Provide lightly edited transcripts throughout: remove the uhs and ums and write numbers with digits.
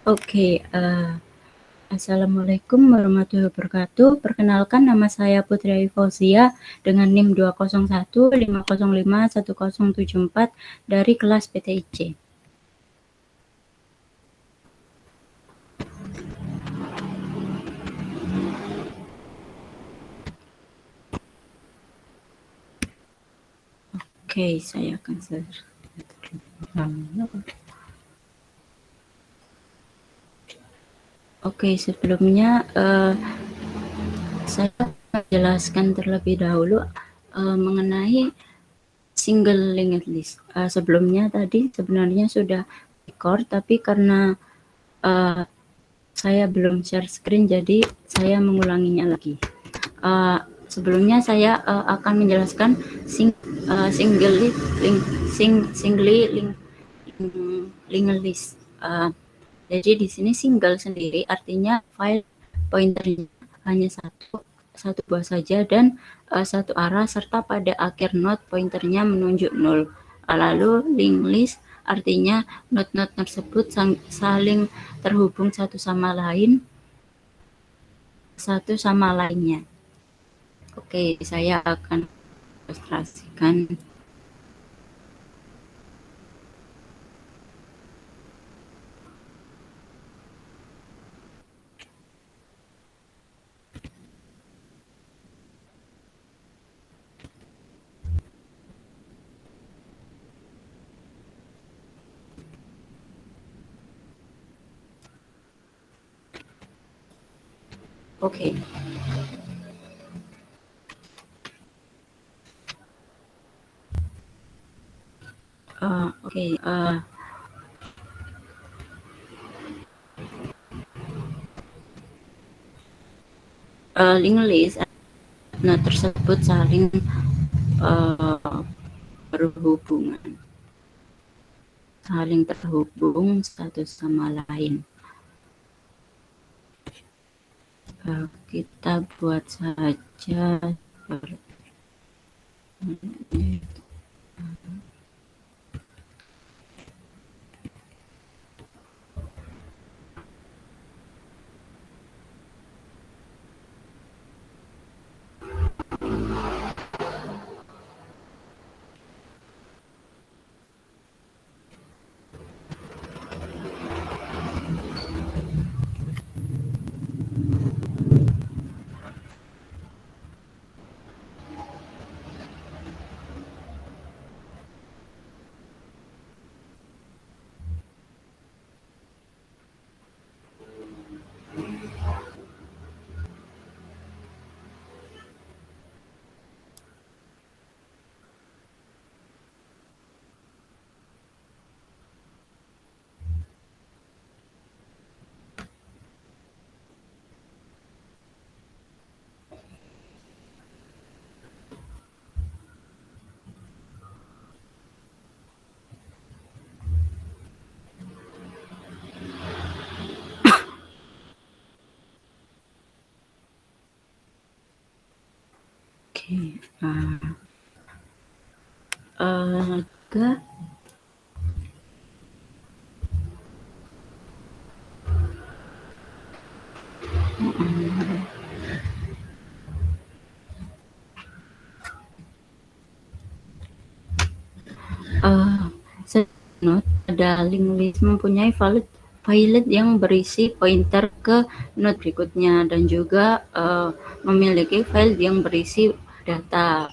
Oke, assalamualaikum warahmatullahi wabarakatuh. Perkenalkan, nama saya Putri Ayu Fauzia dengan NIM 20150510074 dari kelas PTIC. Oke, saya akan share. Oke, sebelumnya saya menjelaskan terlebih dahulu mengenai single linked list. Sebelumnya tadi sebenarnya sudah record, tapi karena saya belum share screen, jadi saya mengulanginya lagi. Sebelumnya saya akan menjelaskan single linked list. Jadi di sini single sendiri artinya file pointernya hanya satu buah saja dan satu arah, serta pada akhir node pointernya menunjuk 0. Lalu linked list artinya node-node tersebut saling terhubung satu sama lainnya. Oke, saya akan ilustrasikan. Oke. Linked list tersebut saling terhubung satu sama lain. Kita buat saja juga node ada linked list mempunyai file yang berisi pointer ke node berikutnya dan juga memiliki file yang berisi data.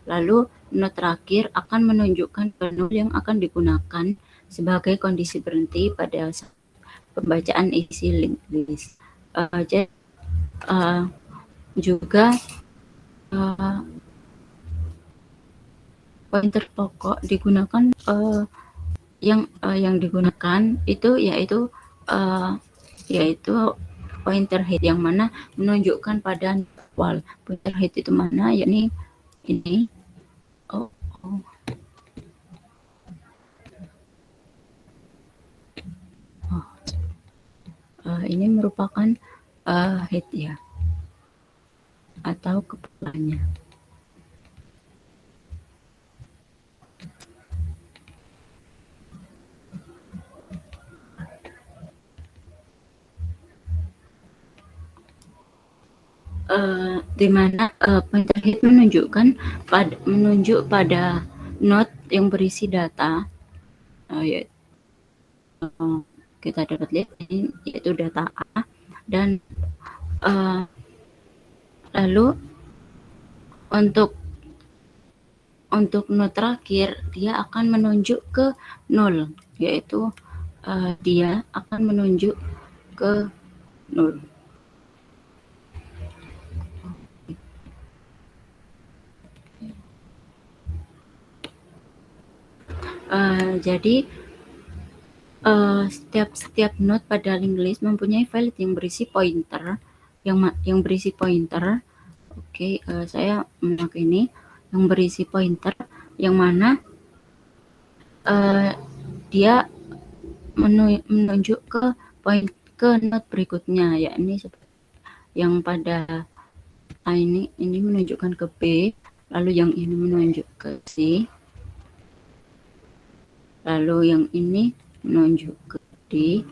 Lalu node terakhir akan menunjukkan ke node yang akan digunakan sebagai kondisi berhenti pada pembacaan isi linked list. Jadi juga pointer pokok digunakan yang digunakan itu yaitu pointer head, yang mana menunjukkan pada awal. Pointer head itu mana? Yakni ini. Ini merupakan head ya, atau kepalanya. Di mana pointer head menunjuk pada node yang berisi data, yaitu kita dapat lihat ini yaitu data A, dan lalu untuk node terakhir dia akan menunjuk ke 0, yaitu dia akan menunjuk ke 0. Jadi setiap node pada linked list mempunyai valid yang berisi pointer, yang berisi pointer. Oke, saya memakai ini yang berisi pointer, yang mana dia menunjuk ke node berikutnya, yakni yang pada A ini menunjukkan ke B, lalu yang ini menunjuk ke C, lalu yang ini menunjuk ke D,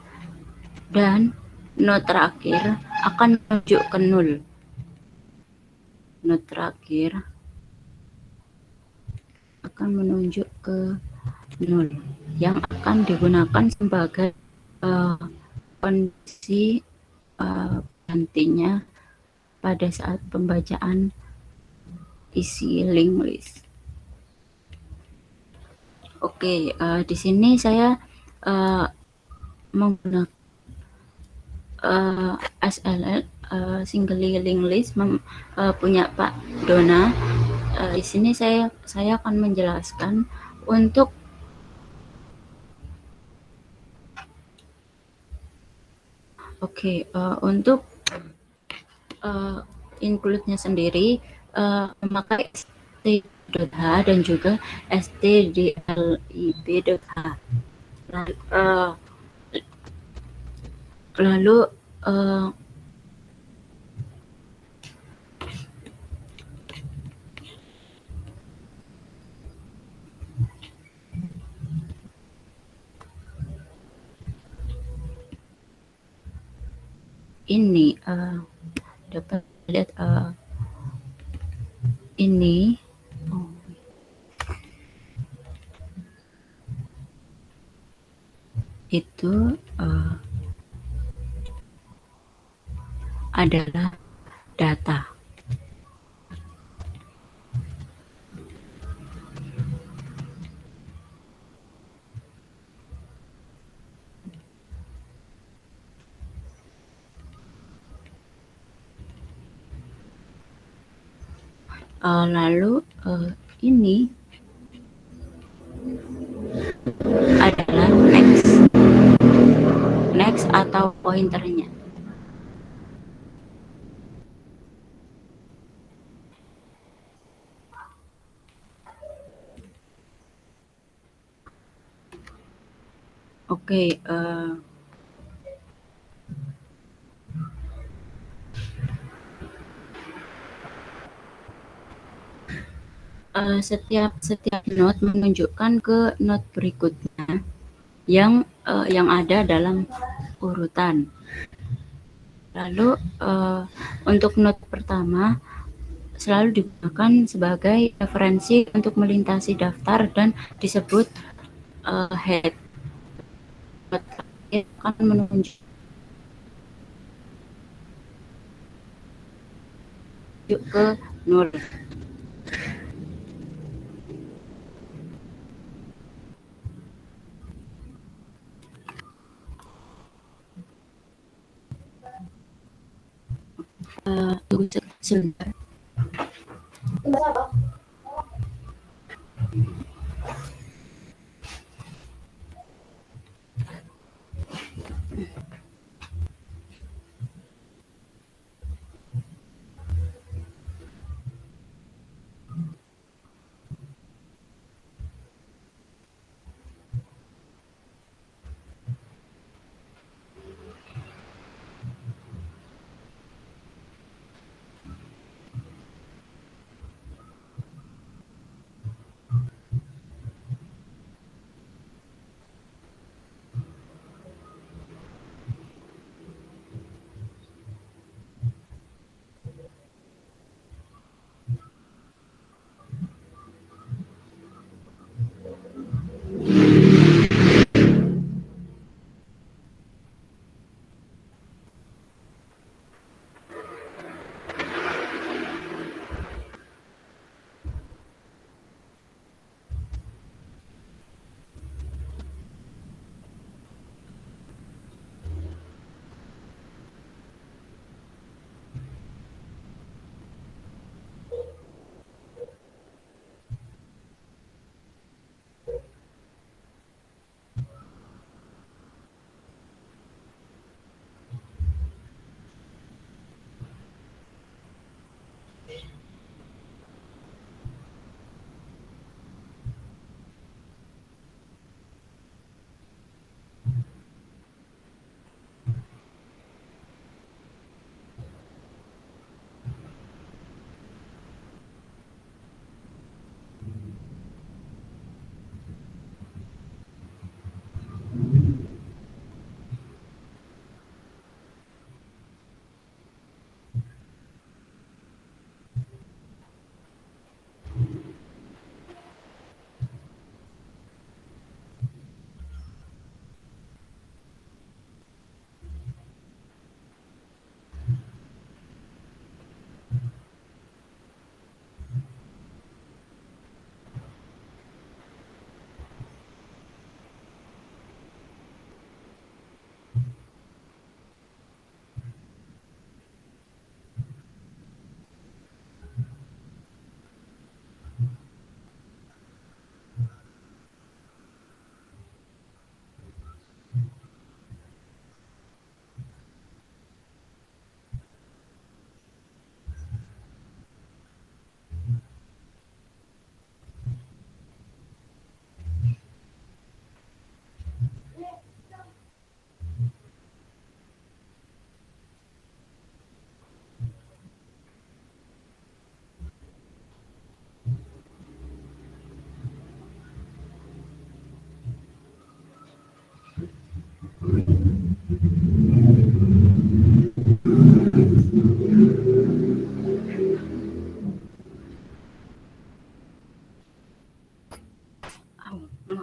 dan node terakhir akan menunjuk ke 0. Node terakhir akan menunjuk ke 0 yang akan digunakan sebagai kondisi gantinya pada saat pembacaan isi linked list. Oke, di sini saya menggunakan SLL, single linked list punya Pak Dona. Di sini saya akan menjelaskan untuk untuk include-nya sendiri memakai st.h dan juga stdlib.h. Lalu ini dapat lihat ini itu adalah data. Lalu ini adalah next atau pointernya. Oke, setiap node menunjukkan ke node berikutnya yang ada dalam urutan. Lalu untuk node pertama selalu digunakan sebagai referensi untuk melintasi daftar dan disebut head. Akan menunjuk ke 0. Tunggu sebentar.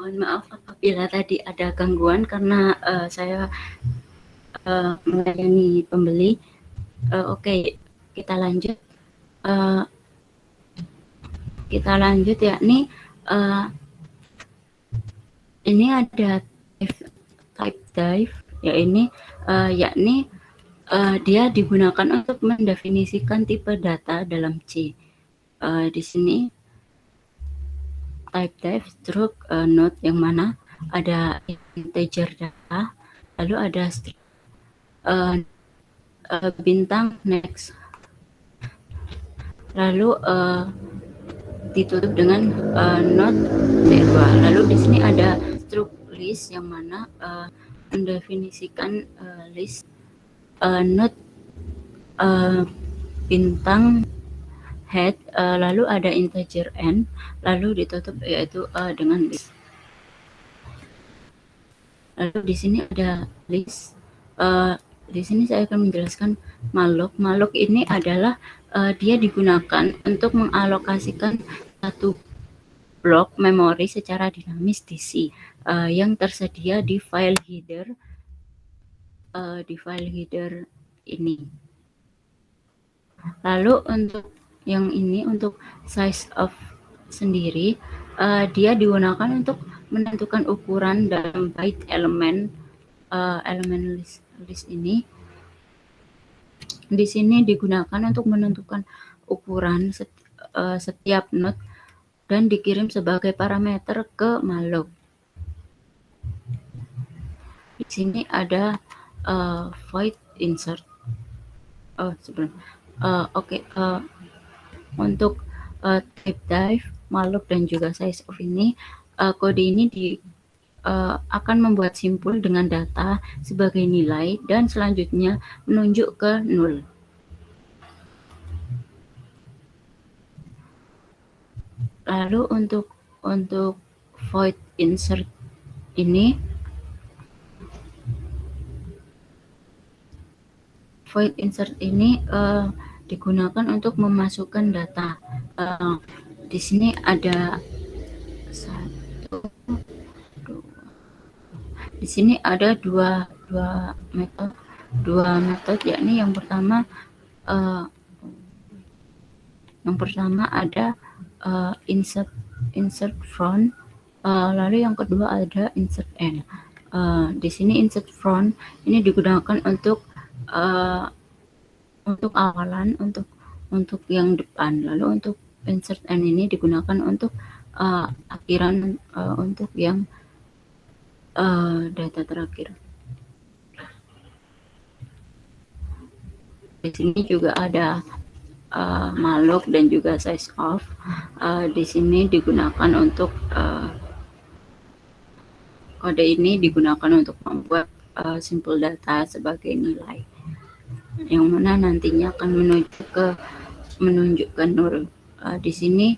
Mohon maaf apabila tadi ada gangguan karena saya melayani pembeli. Oke, kita lanjut. Uh, kita lanjut yakni ini ada type dive ya ini yakni dia digunakan untuk mendefinisikan tipe data dalam C. Di sini type dive stroke node yang mana ada integer data, lalu ada bintang next, lalu ditutup dengan node C2. Lalu di sini ada struct list yang mana mendefinisikan list node bintang head, lalu ada integer n, lalu ditutup yaitu dengan list. Lalu di sini ada list. Di sini saya akan menjelaskan malloc. Malloc ini adalah dia digunakan untuk mengalokasikan satu blok memori secara dinamis di C yang tersedia di file header ini. Lalu untuk yang ini untuk size of sendiri dia digunakan untuk menentukan ukuran dalam byte elemen list ini. Di sini digunakan untuk menentukan ukuran setiap node dan dikirim sebagai parameter ke malloc. Di sini ada void insert. Untuk type dive, malloc dan juga size of ini kode ini akan membuat simpul dengan data sebagai nilai dan selanjutnya menunjuk ke nol. Lalu untuk void insert ini digunakan untuk memasukkan data. Di sini ada di sini ada dua metode yakni yang pertama ada insert from, lalu yang kedua ada insert end. Di sini insert from ini digunakan untuk awalan, untuk yang depan, lalu untuk insert end ini digunakan untuk akhiran, untuk yang data terakhir. Di sini juga ada malloc dan juga size of. Di sini digunakan untuk kode ini digunakan untuk membuat simpul data sebagai nilai, yang mana nantinya akan menunjukkan nol. Di sini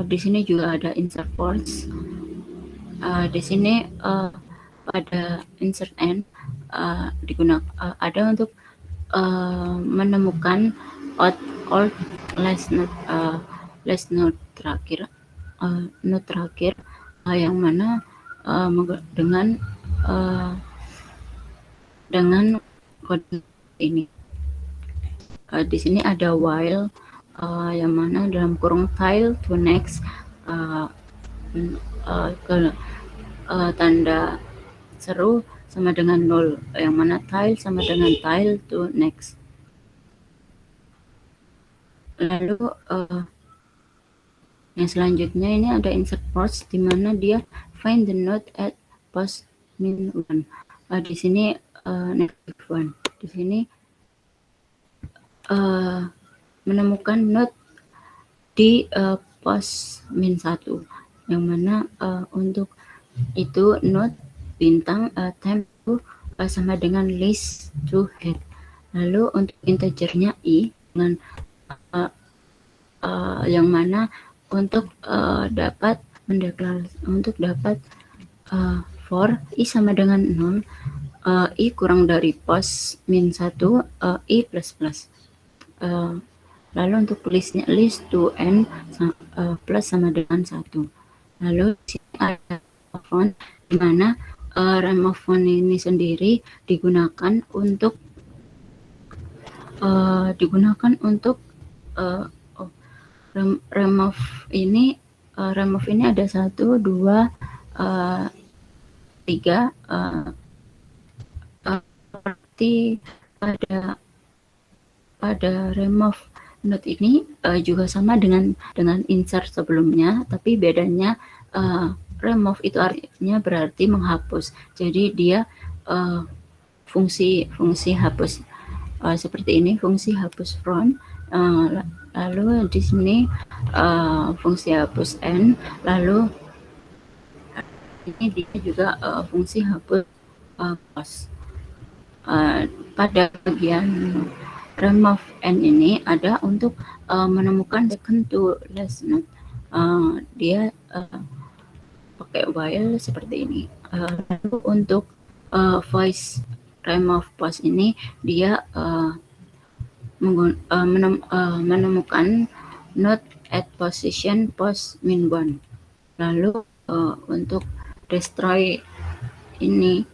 di sini juga ada insert ports. Di sini pada insert end digunakan ada untuk menemukan old last node terakhir, yang mana dengan kode ini. Di sini ada while yang mana dalam kurung tile to next tanda seru sama dengan 0, yang mana tile sama dengan tile to next. Lalu yang selanjutnya ini ada insert ports, di mana dia find the node at post min 1. Di sini negative 1. Di sini menemukan node di post min 1, yang mana untuk itu node bintang time to sama dengan list to head. Lalu untuk integernya i dengan yang mana untuk dapat for i sama dengan 0, i kurang dari post min 1, i plus plus. Lalu untuk listnya list to n plus sama dengan 1. Lalu di sini ada font di mana Remophone ini sendiri digunakan untuk uh, oh, remove ini ada 1, 2, 3 seperti pada remove note ini juga sama dengan insert sebelumnya, tapi bedanya remove itu artinya berarti menghapus. Jadi dia fungsi hapus seperti ini, fungsi hapus front. Lalu di sini fungsi hapus end, lalu ini dia juga fungsi hapus pause. Pada bagian remove end ini ada untuk menemukan second to last note. Dia pakai while seperti ini. Lalu untuk voice remove pause ini dia menemukan note at position post min 1. Lalu untuk destroy ini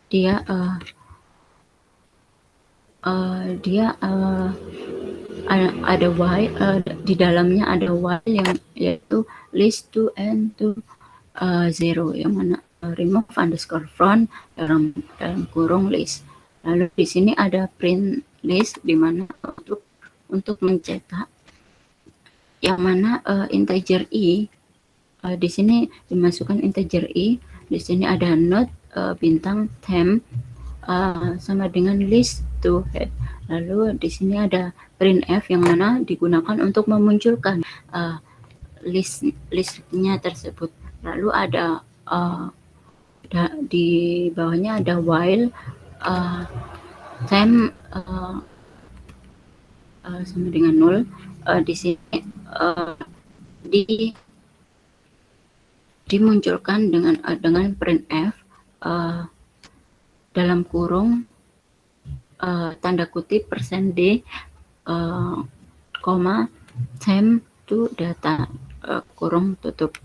dia ada while di dalamnya ada while yang yaitu list to end to 0 yang mana remove underscore front dalam kurung list. Lalu di sini ada print list di mana untuk mencetak yang mana integer i di sini dimasukkan integer i. Di sini ada note bintang temp sama dengan list to head. Lalu di sini ada printf yang mana digunakan untuk memunculkan listnya tersebut. Lalu ada di bawahnya ada while temp sama dengan 0. Di sini dimunculkan dengan printf dalam kurung tanda kutip %d koma temp to data kurung tutup.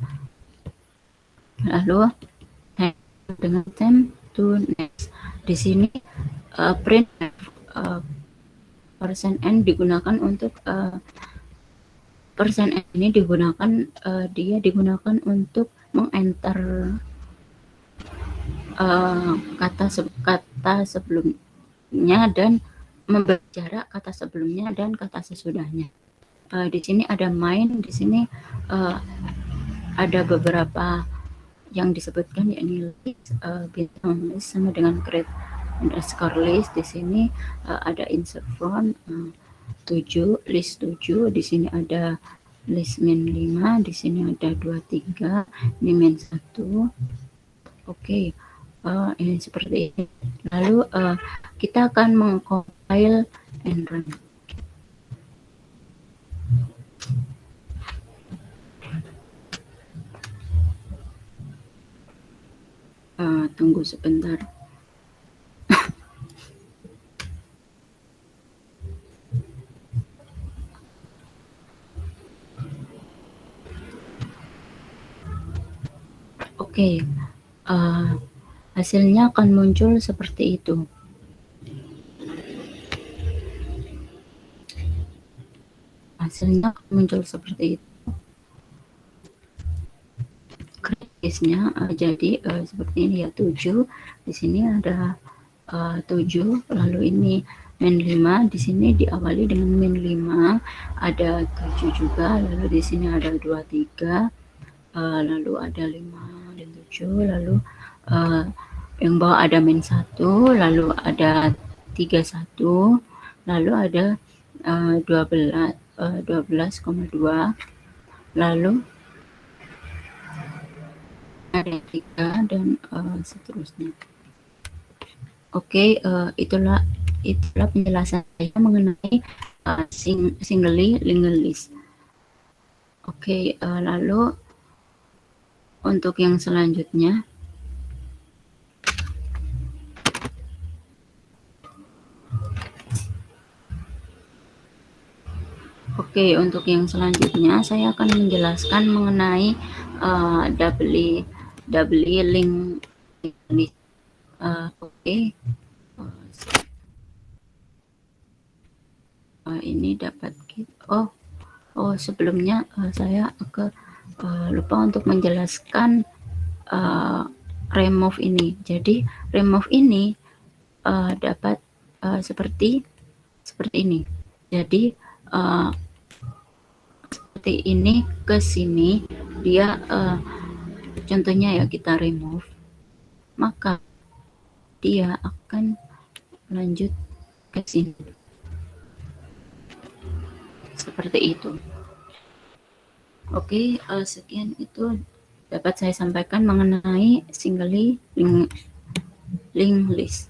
Lalu dengan temp to next. Di sini printf %n digunakan untuk %n ini dia digunakan untuk mengenter kata sebelumnya dan memberi jarak kata sebelumnya dan kata sesudahnya. Di sini ada main, di sini ada beberapa yang disebutkan yakni list, bintang list sama dengan create underscore list. Di sini ada insert front 7, list 7. Di sini ada list min 5, di sini ada 23, ini min 1. Oke. Ini seperti ini. Lalu kita akan mengcompile and run. Tunggu sebentar. Oke. Hasilnya akan muncul seperti itu. Hasilnya akan muncul seperti itu. Case-nya jadi seperti ini ya, 7. Di sini ada 7, lalu ini min 5, di sini diawali dengan min 5, ada 7 juga, lalu di sini ada 23, lalu ada 5 dan 7, lalu yang bawah ada min 1, lalu ada 31, lalu ada 12,2, lalu ada 3 dan seterusnya. Oke, itulah penjelasan saya mengenai singly linked list. Oke, lalu untuk yang selanjutnya Oke, untuk yang selanjutnya saya akan menjelaskan mengenai doubly link list. Oke, ini dapat sebelumnya saya lupa untuk menjelaskan uh, remove ini. Jadi remove ini dapat seperti ini. Jadi seperti ini ke sini dia contohnya ya kita remove, maka dia akan lanjut ke sini seperti itu. Oke, sekian itu dapat saya sampaikan mengenai singly link list.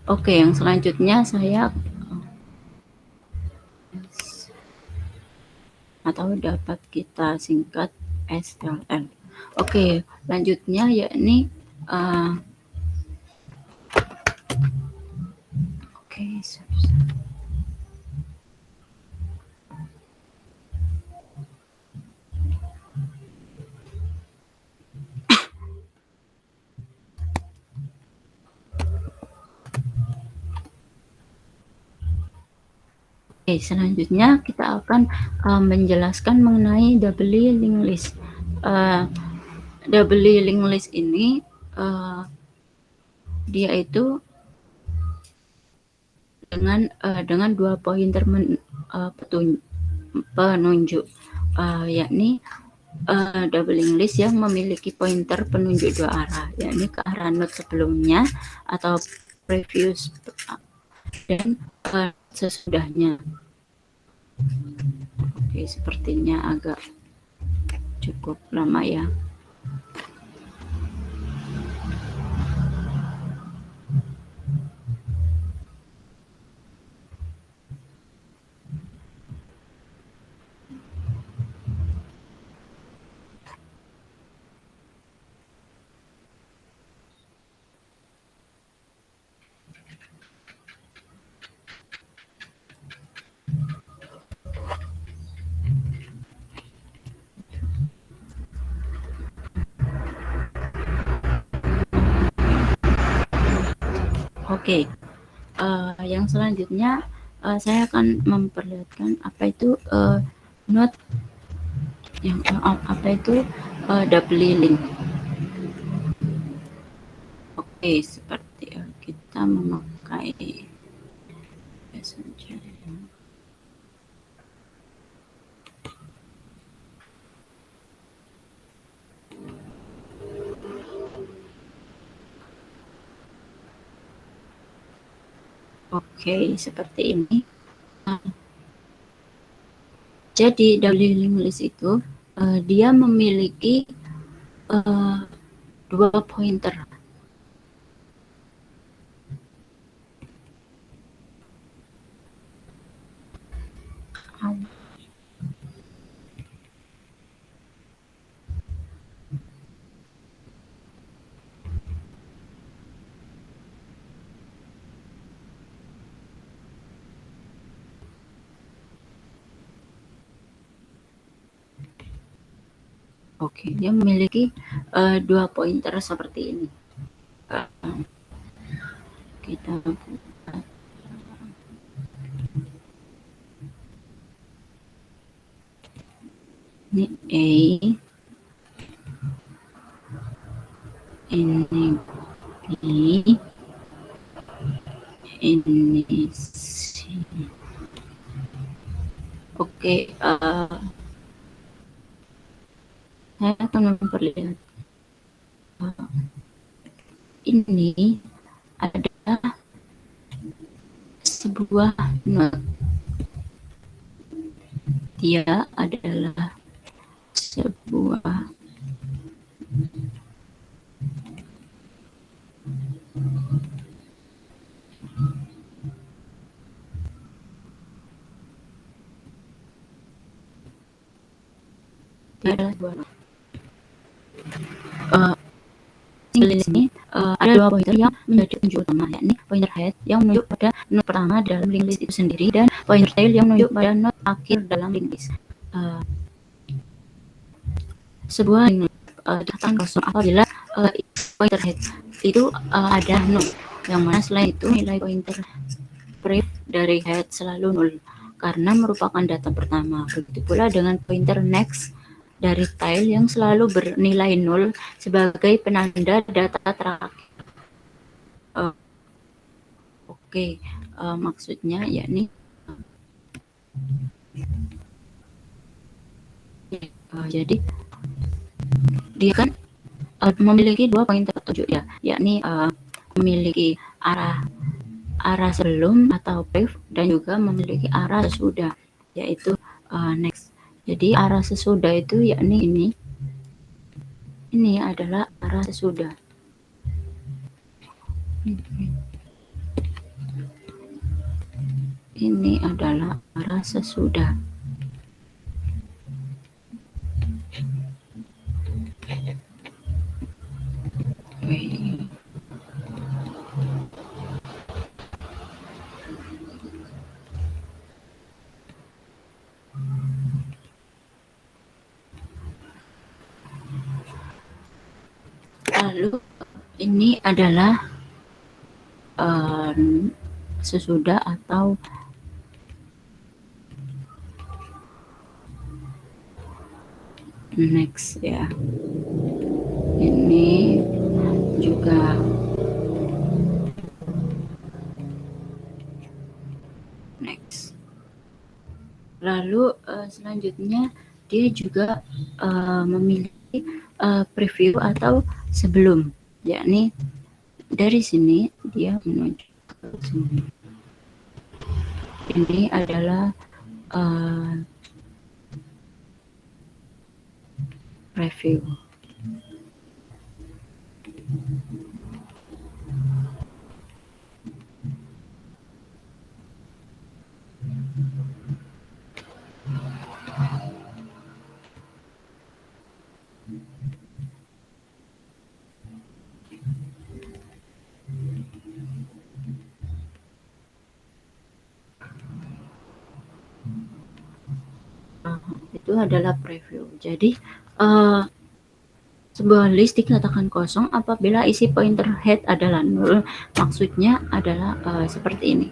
Oke, yang selanjutnya saya atau dapat kita singkat SLL. Oke, lanjutnya yakni selanjutnya kita akan menjelaskan mengenai doubly linked list. Doubly linked list ini dia itu dengan 2 pointer penunjuk, yakni double linked list yang memiliki pointer penunjuk 2 arah, yakni ke arah node sebelumnya atau previous dan sesudahnya. Oke, sepertinya agak cukup lama ya. Oke, yang selanjutnya saya akan memperlihatkan apa itu node yang apa itu doubly link. Oke, seperti kita memakai messenger. Oke, seperti ini. Jadi doubly linked list itu dia memiliki 2 pointer. Oke, dia memiliki 2 pointer seperti ini. Kita buka. Ini A, ini B, ini C. Oke, saya akan memperlihatkan ini adalah sebuah node. Dia adalah sebuah single ini ada 2 pointer yang menjadi penunjuk utama, yakni pointer head yang menunjuk pada node pertama dalam linked list itu sendiri dan pointer tail yang menunjuk pada node akhir dalam linked list. Sebuah linked list dikatakan kosong apabila pointer head itu ada node, yang mana selain itu nilai pointer pref dari head selalu nol karena merupakan data pertama. Begitu pula dengan pointer next dari tail yang selalu bernilai nol sebagai penanda data terakhir. Maksudnya yakni jadi dia kan memiliki 2 pointer petunjuk ya, yakni memiliki arah sebelum atau pref dan juga memiliki arah sesudah, yaitu next. Jadi arah sesudah itu yakni ini adalah arah sesudah. Ini adalah arah sesudah. Lalu ini adalah sesudah atau next ya. Ini juga next. Lalu selanjutnya dia juga memiliki preview atau sebelum, yakni dari sini dia menuju ke sini. Ini adalah preview. Itu adalah preview. Jadi sebuah list dikatakan kosong apabila isi pointer head adalah nol. Maksudnya adalah seperti ini.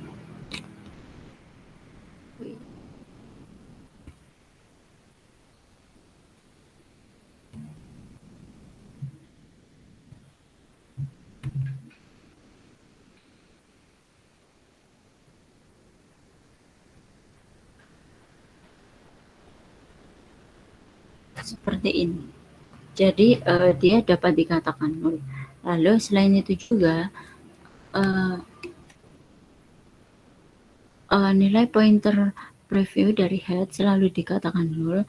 Seperti ini. Jadi dia dapat dikatakan nol. Lalu selain itu juga nilai pointer preview dari head selalu dikatakan nol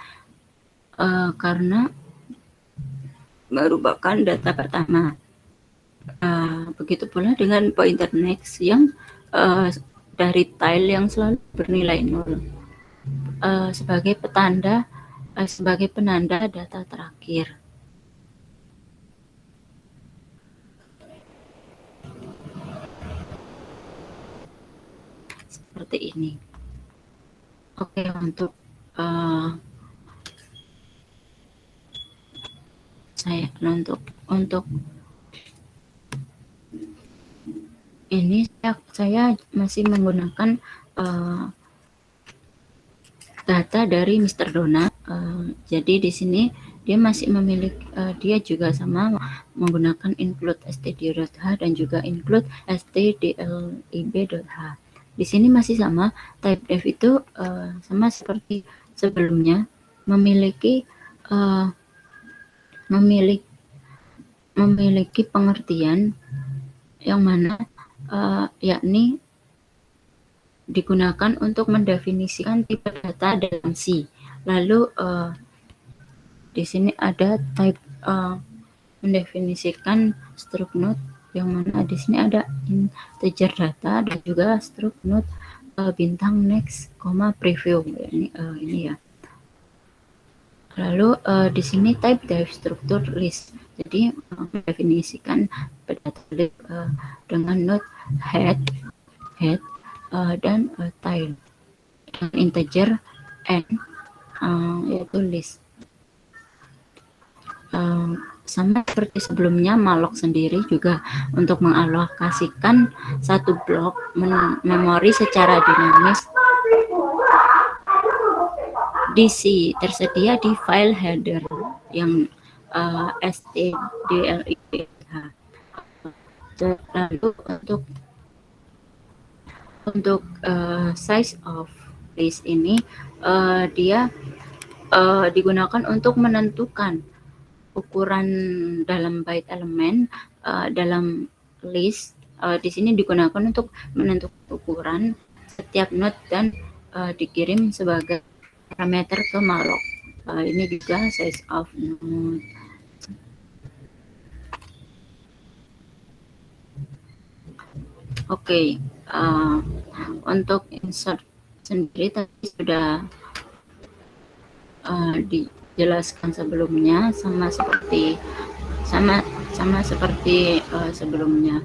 karena merupakan data pertama. Begitu pula dengan pointer next yang dari tail yang selalu bernilai nol sebagai penanda data terakhir. Seperti ini. Oke, untuk untuk ini saya masih menggunakan data dari Mr. Dona. Jadi di sini dia masih memiliki dia juga sama menggunakan include std.h dan juga include stdlib.h. Di sini masih sama, type def itu sama seperti sebelumnya, memiliki pengertian yang mana yakni digunakan untuk mendefinisikan tipe data dalam C. Lalu di sini ada type mendefinisikan struct node, yang mana di sini ada integer data dan juga struct node bintang next, preview. Ini ya. Lalu di sini type div struktur list. Jadi mendefinisikan data list dengan node head dan tail dengan integer n yaitu list. Sama seperti sebelumnya, malloc sendiri juga untuk mengalokasikan satu blok memori secara dinamis DC tersedia di file header yang stdlib. Lalu untuk size of list ini dia digunakan untuk menentukan ukuran dalam byte elemen dalam list. Di sini digunakan untuk menentukan ukuran setiap node dan dikirim sebagai parameter ke malloc. Ini juga size of node. Oke, untuk insert sendiri tadi sudah dijelaskan sebelumnya, sama seperti sebelumnya.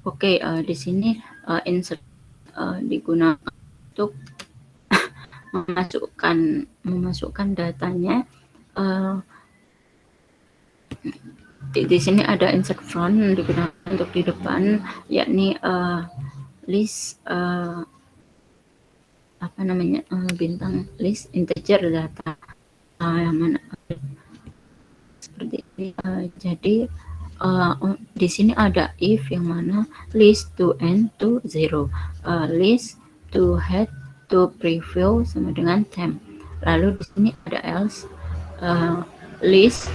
Oke, di sini insert digunakan untuk memasukkan datanya. Di sini ada insert front digunakan untuk di depan, yakni list bintang list integer data yang mana seperti ini. Jadi di sini ada if yang mana list to end to 0, list to head to preview sama dengan temp. Lalu di sini ada else, list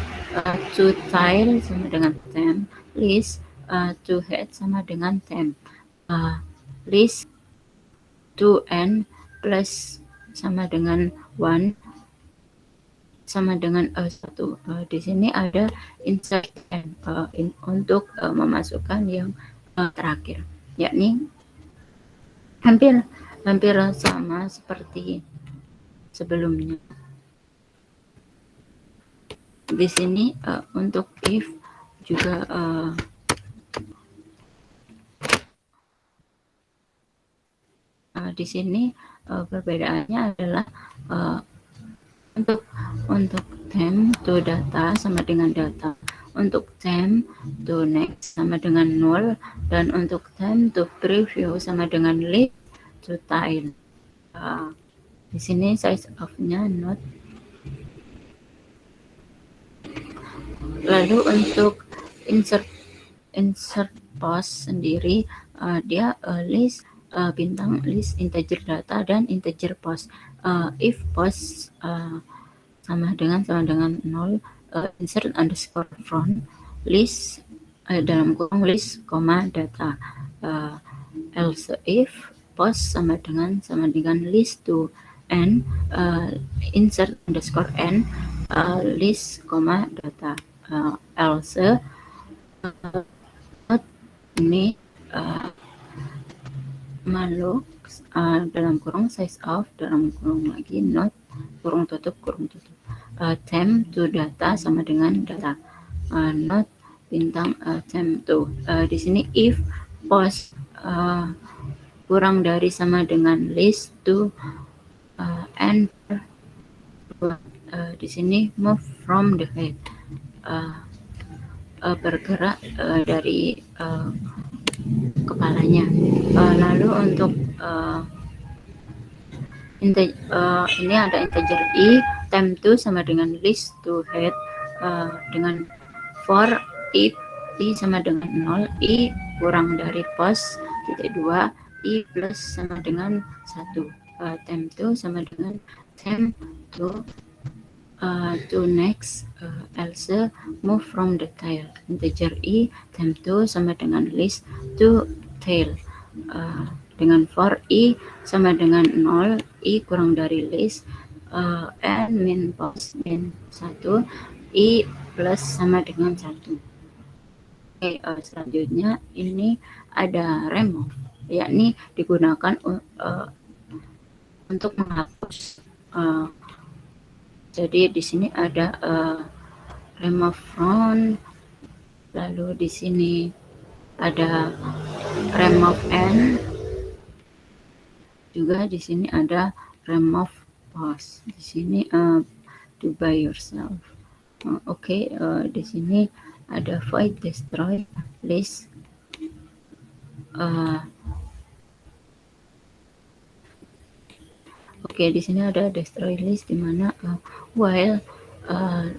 to tail sama dengan temp, list to head sama dengan temp, list to end plus sama dengan 1 sama dengan 1. Di sini ada insert n untuk memasukkan yang terakhir, yakni hampir sama seperti sebelumnya. Di sini untuk if juga di sini perbedaannya adalah untuk temp to data sama dengan data, untuk temp to next sama dengan 0, dan untuk temp to preview sama dengan list to tail. Di sini size of-nya not. Lalu untuk insert post sendiri, dia list bintang list integer data dan integer post. If post sama dengan 0, insert underscore front list dalam kurung list, data. Else if post sama dengan list to n, insert underscore n list, data. Else ini malloc dalam kurung size of dalam kurung lagi not kurung tutup temp to data sama dengan data, not bintang temp to. Di sini if post kurang dari sama dengan list to and di sini move from the head, bergerak dari kepalanya. Lalu untuk ini ada integer i, temp to sama dengan list to head, dengan for if i sama dengan 0, i kurang dari post titik 2, i plus sama dengan 1, temp to sama dengan temp to next, else move from the tail, integer i, temp to sama dengan list to tail, dengan for i sama dengan 0, i kurang dari list, and min post min 1, I plus sama dengan 1. Oke, selanjutnya ini ada remove, yakni digunakan untuk menghapus. Jadi di sini ada remove from, lalu di sini ada remove and, juga di sini ada remove pause. Di sini to by yourself. Oke, di sini ada void destroy list. Oke, di sini ada destroy list di mana while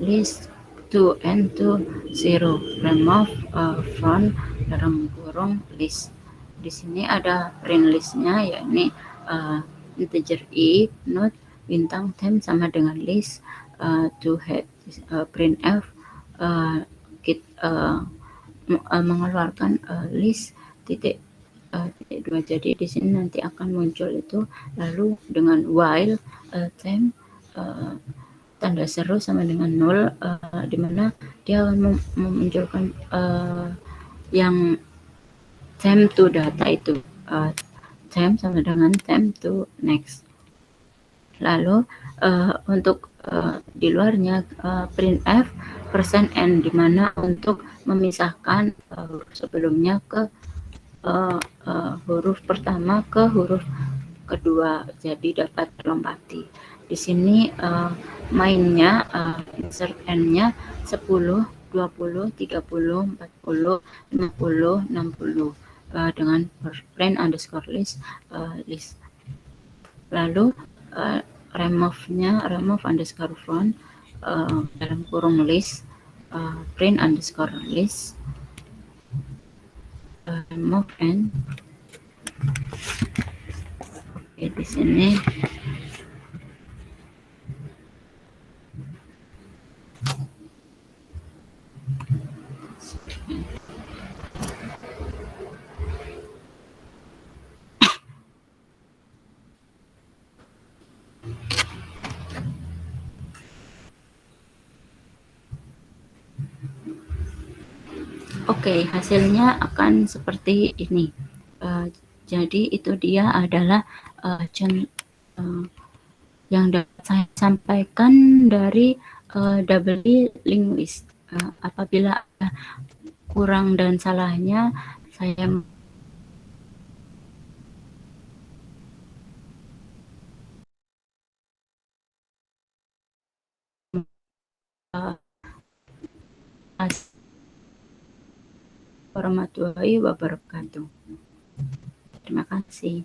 list to end to 0 remove from dalam kurung list. Di sini ada print listnya, yakni integer i not bintang temp sama dengan list to head print f mengeluarkan list titik 2. Jadi di sini nanti akan muncul itu, lalu dengan while temp tanda seru sama dengan 0, di mana dia akan memunculkan yang temp to data itu, temp sama dengan temp to next. Lalu untuk di luarnya printf %n, di mana untuk memisahkan sebelumnya ke huruf pertama ke huruf kedua, jadi dapat terlompati. Di sini mainnya insert n-nya 10, 20, 30, 40, 50, 60 dengan print underscore list. Lalu remove underscore from dalam kurung list print underscore list remove and. Oke, di sini Oke, hasilnya akan seperti ini. Jadi itu dia adalah yang dapat saya sampaikan dari double linguist. Apabila ada kurang dan salahnya, saya warahmatullahi wabarakatuh. Terima kasih.